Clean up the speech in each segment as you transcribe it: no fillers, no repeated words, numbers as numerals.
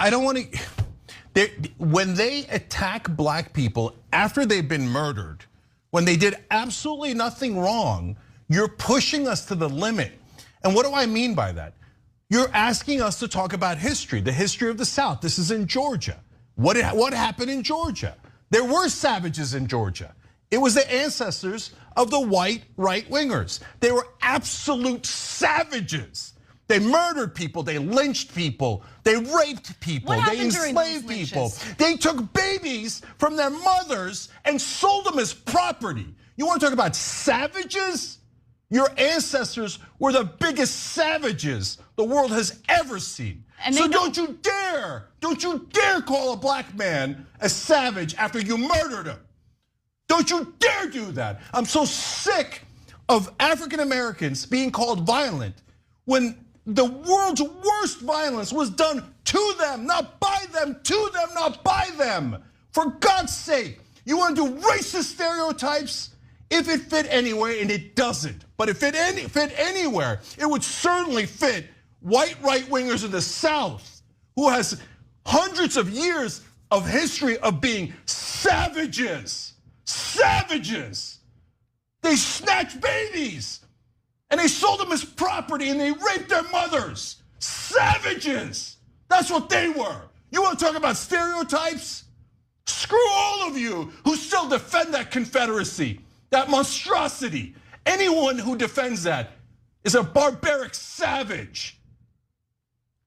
I don't want to. When they attack black people after they've been murdered, when they did absolutely nothing wrong, you're pushing us to the limit. And what do I mean by that? You're asking us to talk about history, the history of the South. This is in Georgia. What happened in Georgia? There were savages in Georgia. It was the ancestors of the white right-wingers. They were absolute savages. They murdered people, they lynched people, they raped people, they enslaved people. They took babies from their mothers and sold them as property. You want to talk about savages? Your ancestors were the biggest savages the world has ever seen. So don't you dare call a black man a savage after you murdered him. Don't you dare do that. I'm so sick of African Americans being called violent when the world's worst violence was done to them, not by them, to them, not by them. For God's sake, you want to do racist stereotypes? If it fit anywhere, and it doesn't, but if it fit anywhere, it would certainly fit white right-wingers in the South, who has hundreds of years of history of being savages. Savages. They snatched babies and they sold them as property and they raped their mothers. Savages. That's what they were. You want to talk about stereotypes? Screw all of you who still defend that Confederacy, that monstrosity. Anyone who defends that is a barbaric savage.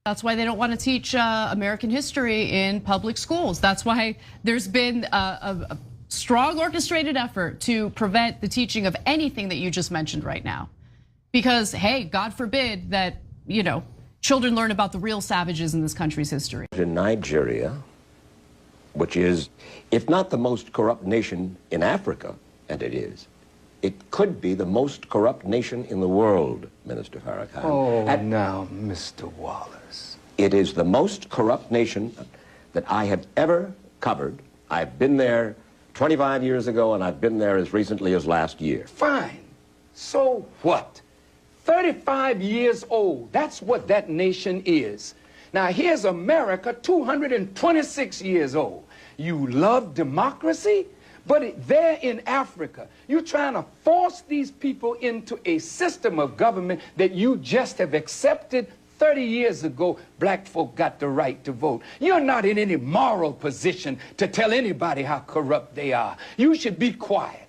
That's why they don't want to teach American history in public schools. That's why there's been a strong orchestrated effort to prevent the teaching of anything that you just mentioned right now. Because, hey, God forbid that, children learn about the real savages in this country's history. In Nigeria, which is, if not the most corrupt nation in Africa, and it is, it could be the most corrupt nation in the world, Minister Farrakhan. Oh, now, Mr. Wallace. It is the most corrupt nation that I have ever covered. I've been there 25 years ago, and I've been there as recently as last year. Fine. So what? 35 years old. That's what that nation is. Now, here's America, 226 years old. You love democracy? But there in Africa, you're trying to force these people into a system of government that you just have accepted 30 years ago. Black folk got the right to vote. You're not in any moral position to tell anybody how corrupt they are. You should be quiet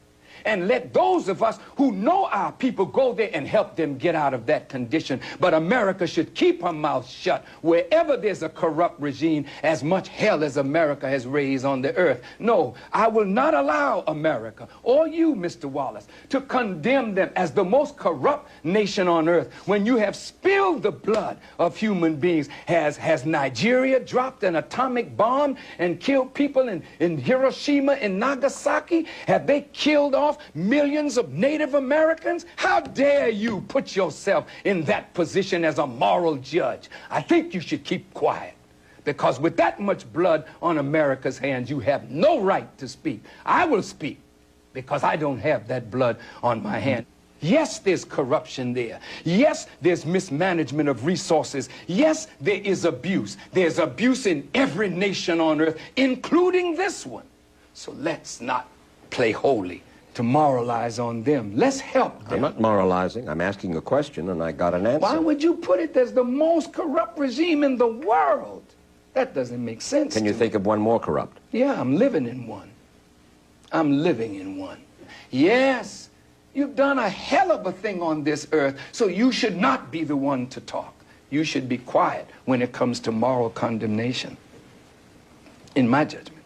and let those of us who know our people go there and help them get out of that condition. But America should keep her mouth shut wherever there's a corrupt regime, as much hell as America has raised on the earth. No, I will not allow America, or you, Mr. Wallace, to condemn them as the most corrupt nation on earth when you have spilled the blood of human beings. Has Nigeria dropped an atomic bomb and killed people in Hiroshima and Nagasaki? Have they killed off millions of Native Americans? How dare you put yourself in that position as a moral judge? I think you should keep quiet, because with that much blood on America's hands, you have no right to speak. I will speak because I don't have that blood on my hand. Yes, there's corruption there. Yes, there's mismanagement of resources. Yes, there is abuse. There's abuse in every nation on earth, including this one. So let's not play holy to moralize on them. Let's help them. I'm not moralizing. I'm asking a question, and I got an answer. Why would you put it as the most corrupt regime in the world? That doesn't make sense. Can you think of one more corrupt? Yeah, I'm living in one. I'm living in one. Yes, you've done a hell of a thing on this earth, so you should not be the one to talk. You should be quiet when it comes to moral condemnation, in my judgment.